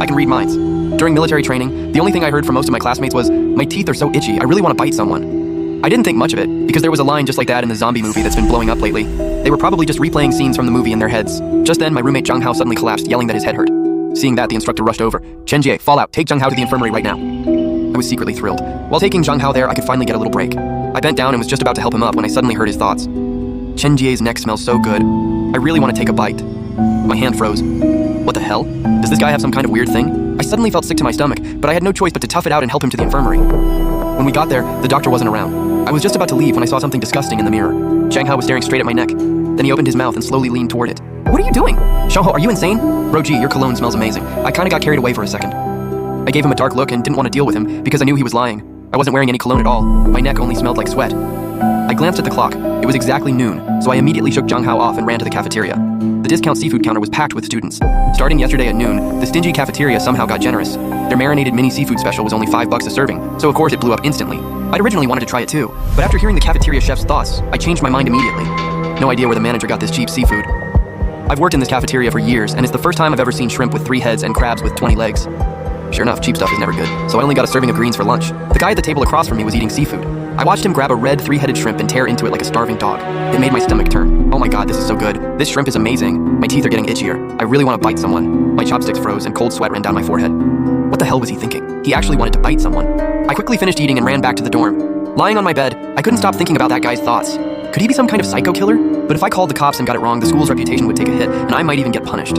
I can read minds. During military training, the only thing I heard from most of my classmates was, "My teeth are so itchy, I really want to bite someone." I didn't think much of it, because there was a line just like that in the zombie movie that's been blowing up lately. They were probably just replaying scenes from the movie in their heads. Just then, my roommate Jung Hao suddenly collapsed, yelling that his head hurt. Seeing that, the instructor rushed over. "Chen Jie, fall out, take Jung Hao to the infirmary right now." I was secretly thrilled. While taking Jung Hao there, I could finally get a little break. I bent down and was just about to help him up when I suddenly heard his thoughts. "Chen Jie's neck smells so good. I really want to take a bite." My hand froze. What the hell? Does this guy have some kind of weird thing? I suddenly felt sick to my stomach, but I had no choice but to tough it out and help him to the infirmary. When we got there, the doctor wasn't around. I was just about to leave when I saw something disgusting in the mirror. Chang Hao was staring straight at my neck. Then he opened his mouth and slowly leaned toward it. "What are you doing? Xiaoho, are you insane? Bro G, your cologne smells amazing." I kinda got carried away for a second. I gave him a dark look and didn't want to deal with him because I knew he was lying. I wasn't wearing any cologne at all. My neck only smelled like sweat. I glanced at the clock. It was exactly noon, so I immediately shook Jung Hao off and ran to the cafeteria. The discount seafood counter was packed with students. Starting yesterday at noon, the stingy cafeteria somehow got generous. Their marinated mini seafood special was only $5 a serving, so of course it blew up instantly. I'd originally wanted to try it too, but after hearing the cafeteria chef's thoughts, I changed my mind immediately. No idea where the manager got this cheap seafood. I've worked in this cafeteria for years, and it's the first time I've ever seen shrimp with 3 heads and crabs with 20 legs. Sure enough, cheap stuff is never good, so I only got a serving of greens for lunch. The guy at the table across from me was eating seafood. I watched him grab a red 3-headed shrimp and tear into it like a starving dog. It made my stomach turn. Oh my god, this is so good. This shrimp is amazing. My teeth are getting itchier. I really want to bite someone. My chopsticks froze and cold sweat ran down my forehead. What the hell was he thinking? He actually wanted to bite someone. I quickly finished eating and ran back to the dorm. Lying on my bed, I couldn't stop thinking about that guy's thoughts. Could he be some kind of psycho killer? But if I called the cops and got it wrong, the school's reputation would take a hit, and I might even get punished.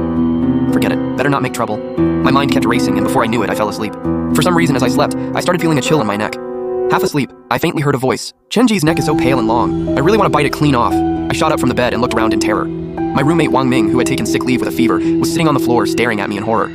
Forget it. Better not make trouble. My mind kept racing, and before I knew it, I fell asleep. For some reason, as I slept, I started feeling a chill in my neck. Half asleep, I faintly heard a voice. "Chen Ji's neck is so pale and long. I really want to bite it clean off." I shot up from the bed and looked around in terror. My roommate Wang Ming, who had taken sick leave with a fever, was sitting on the floor staring at me in horror.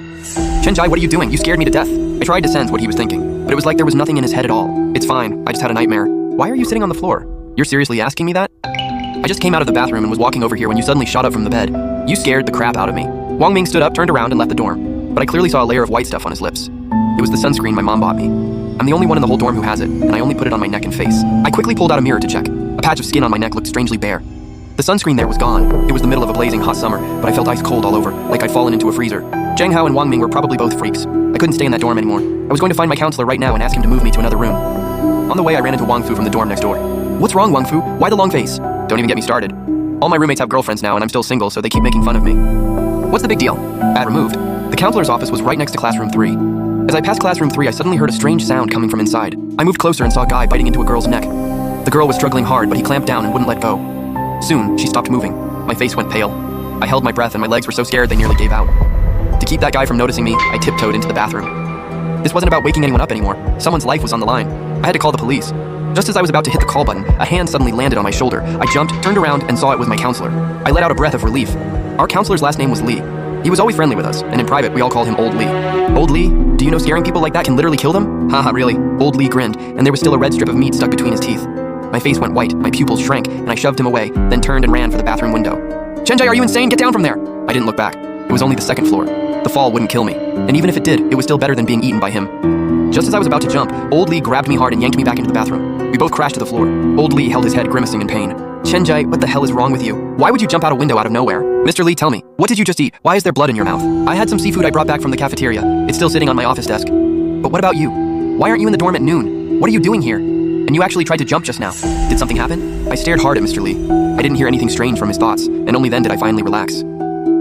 "Chen Jai, what are you doing? You scared me to death." I tried to sense what he was thinking, but it was like there was nothing in his head at all. "It's fine. I just had a nightmare." "Why are you sitting on the floor? You're seriously asking me that?" "I just came out of the bathroom and was walking over here when you suddenly shot up from the bed. You scared the crap out of me." Wang Ming stood up, turned around, and left the dorm, but I clearly saw a layer of white stuff on his lips. It was the sunscreen my mom bought me. I'm the only one in the whole dorm who has it, and I only put it on my neck and face. I quickly pulled out a mirror to check. A patch of skin on my neck looked strangely bare. The sunscreen there was gone. It was the middle of a blazing hot summer, but I felt ice cold all over, like I'd fallen into a freezer. Zhang Hao and Wang Ming were probably both freaks. I couldn't stay in that dorm anymore. I was going to find my counselor right now and ask him to move me to another room. On the way, I ran into Wang Fu from the dorm next door. "What's wrong, Wang Fu? Why the long face?" "Don't even get me started. All my roommates have girlfriends now, and I'm still single, so they keep making fun of me." "What's the big deal?" "Bad removed." The counselor's office was right next to classroom 3. As I passed classroom 3, I suddenly heard a strange sound coming from inside. I moved closer and saw a guy biting into a girl's neck. The girl was struggling hard, but he clamped down and wouldn't let go. Soon, she stopped moving. My face went pale. I held my breath and my legs were so scared they nearly gave out. To keep that guy from noticing me, I tiptoed into the bathroom. This wasn't about waking anyone up anymore. Someone's life was on the line. I had to call the police. Just as I was about to hit the call button, a hand suddenly landed on my shoulder. I jumped, turned around, and saw it was my counselor. I let out a breath of relief. Our counselor's last name was Lee. He was always friendly with us, and in private, we all called him Old Lee. "Old Lee? Do you know scaring people like that can literally kill them?" "Haha, really?" Old Lee grinned, and there was still a red strip of meat stuck between his teeth. My face went white, my pupils shrank, and I shoved him away, then turned and ran for the bathroom window. "Chen Jai, are you insane? Get down from there!" I didn't look back. It was only the second floor. The fall wouldn't kill me, and even if it did, it was still better than being eaten by him. Just as I was about to jump, Old Lee grabbed me hard and yanked me back into the bathroom. We both crashed to the floor. Old Lee held his head grimacing in pain. "Chen Jai, what the hell is wrong with you? Why would you jump out a window out of nowhere?" "Mr. Lee, tell me, what did you just eat? Why is there blood in your mouth?" "I had some seafood I brought back from the cafeteria. It's still sitting on my office desk." "But what about you? Why aren't you in the dorm at noon? What are you doing here? And you actually tried to jump just now. Did something happen?" I stared hard at Mr. Lee. I didn't hear anything strange from his thoughts, and only then did I finally relax.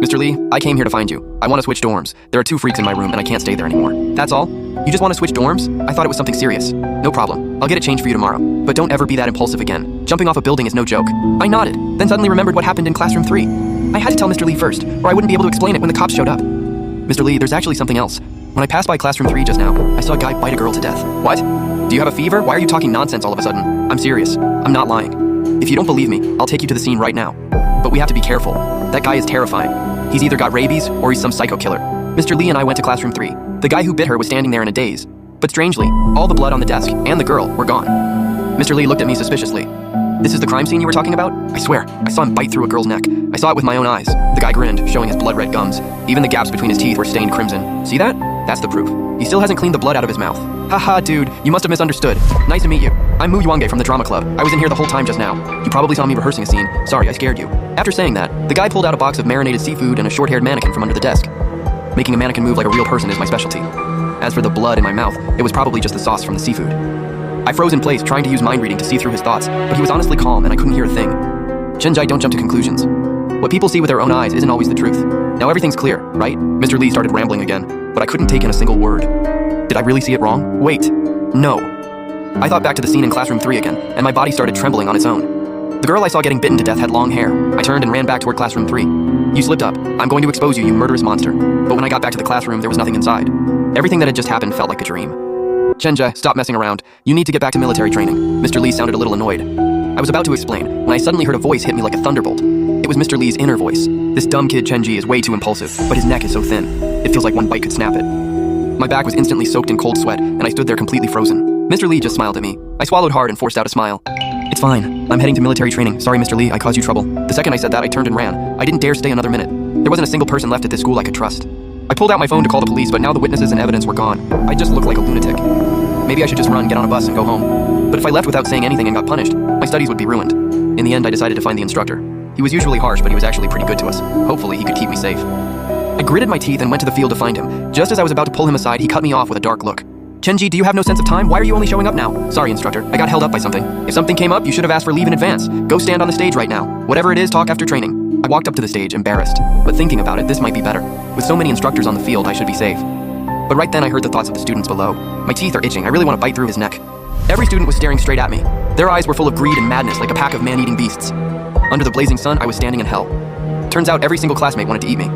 "Mr. Lee, I came here to find you. I want to switch dorms. There are 2 freaks in my room, and I can't stay there anymore." "That's all? You just want to switch dorms? I thought it was something serious." "No problem. I'll get it changed for you tomorrow. But don't ever be that impulsive again. Jumping off a building is no joke." I nodded, then suddenly remembered what happened in classroom 3. I had to tell Mr. Lee first, or I wouldn't be able to explain it when the cops showed up. "Mr. Lee, there's actually something else. When I passed by classroom 3 just now, I saw a guy bite a girl to death." "What? Do you have a fever? Why are you talking nonsense all of a sudden?" "I'm serious. I'm not lying. If you don't believe me, I'll take you to the scene right now. But we have to be careful. That guy is terrifying. He's either got rabies or he's some psycho killer." Mr. Lee and I went to classroom 3. The guy who bit her was standing there in a daze. But strangely, all the blood on the desk and the girl were gone. Mr. Lee looked at me suspiciously. "This is the crime scene you were talking about?" "I swear, I saw him bite through a girl's neck. I saw it with my own eyes." The guy grinned, showing his blood-red gums. Even the gaps between his teeth were stained crimson. "See that? That's the proof. He still hasn't cleaned the blood out of his mouth." "Haha, dude, you must have misunderstood. Nice to meet you. I'm Mu Yuange from the drama club. I was in here the whole time just now. You probably saw me rehearsing a scene. Sorry, I scared you." After saying that, the guy pulled out a box of marinated seafood and a short-haired mannequin from under the desk. Making a mannequin move like a real person is my specialty. As for the blood in my mouth, it was probably just the sauce from the seafood. I froze in place, trying to use mind reading to see through his thoughts, but he was honestly calm and I couldn't hear a thing. Chenjai, don't jump to conclusions. What people see with their own eyes isn't always the truth. Now everything's clear, right? Mr. Lee started rambling again, but I couldn't take in a single word. Did I really see it wrong? Wait, no. I thought back to the scene in classroom 3 again, and my body started trembling on its own. The girl I saw getting bitten to death had long hair. I turned and ran back toward classroom 3. You slipped up. I'm going to expose you, you murderous monster. But when I got back to the classroom, there was nothing inside. Everything that had just happened felt like a dream. Chenjai, stop messing around. You need to get back to military training. Mr. Lee sounded a little annoyed. I was about to explain when I suddenly heard a voice hit me like a thunderbolt. It was Mr. Lee's inner voice. This dumb kid Chenji is way too impulsive, but his neck is so thin. It feels like one bite could snap it. My back was instantly soaked in cold sweat, and I stood there completely frozen. Mr. Lee just smiled at me. I swallowed hard and forced out a smile. It's fine. I'm heading to military training. Sorry, Mr. Lee, I caused you trouble. The second I said that, I turned and ran. I didn't dare stay another minute. There wasn't a single person left at this school I could trust. I pulled out my phone to call the police, but now the witnesses and evidence were gone. I just looked like a lunatic. Maybe I should just run, get on a bus, and go home. But if I left without saying anything and got punished, my studies would be ruined. In the end, I decided to find the instructor. He was usually harsh, but he was actually pretty good to us. Hopefully, he could keep me safe. I gritted my teeth and went to the field to find him. Just as I was about to pull him aside, he cut me off with a dark look. Chenji, do you have no sense of time? Why are you only showing up now? Sorry, instructor. I got held up by something. If something came up, you should have asked for leave in advance. Go stand on the stage right now. Whatever it is, talk after training. I walked up to the stage, embarrassed. But thinking about it, this might be better. With so many instructors on the field, I should be safe. But right then, I heard the thoughts of the students below. My teeth are itching. I really want to bite through his neck. Every student was staring straight at me. Their eyes were full of greed and madness, like a pack of man-eating beasts. Under the blazing sun, I was standing in hell. Turns out every single classmate wanted to eat me.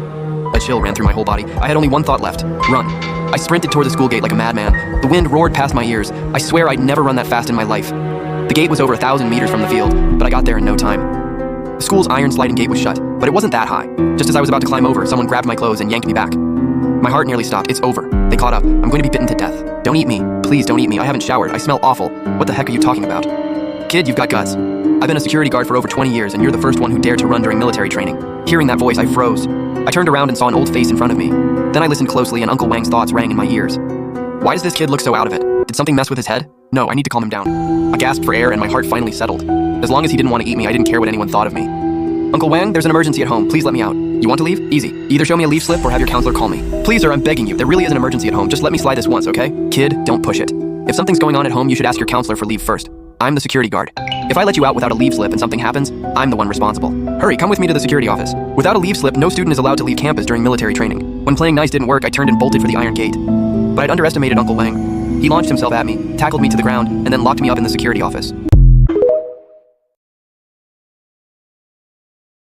A chill ran through my whole body. I had only one thought left: run. I sprinted toward the school gate like a madman. The wind roared past my ears. I swear I'd never run that fast in my life. The gate was over 1,000 meters from the field, but I got there in no time. The school's iron sliding gate was shut, but it wasn't that high. Just as I was about to climb over, someone grabbed my clothes and yanked me back. My heart nearly stopped. It's over. They caught up. I'm going to be bitten to death. Don't eat me. Please don't eat me. I haven't showered. I smell awful. What the heck are you talking about? Kid, you've got guts. I've been a security guard for over 20 years, and you're the first one who dared to run during military training. Hearing that voice, I froze. I turned around and saw an old face in front of me. Then I listened closely, and Uncle Wang's thoughts rang in my ears. Why does this kid look so out of it? Did something mess with his head? No, I need to calm him down. I gasped for air, and my heart finally settled. As long as he didn't want to eat me, I didn't care what anyone thought of me. Uncle Wang, there's an emergency at home. Please let me out. You want to leave? Easy. Either show me a leave slip or have your counselor call me. Please, sir, I'm begging you. There really is an emergency at home. Just let me slide this once, okay? Kid, don't push it. If something's going on at home, you should ask your counselor for leave first. I'm the security guard. If I let you out without a leave slip and something happens, I'm the one responsible. Hurry, come with me to the security office. Without a leave slip, no student is allowed to leave campus during military training. When playing nice didn't work, I turned and bolted for the iron gate. But I'd underestimated Uncle Wang. He launched himself at me, tackled me to the ground, and then locked me up in the security office.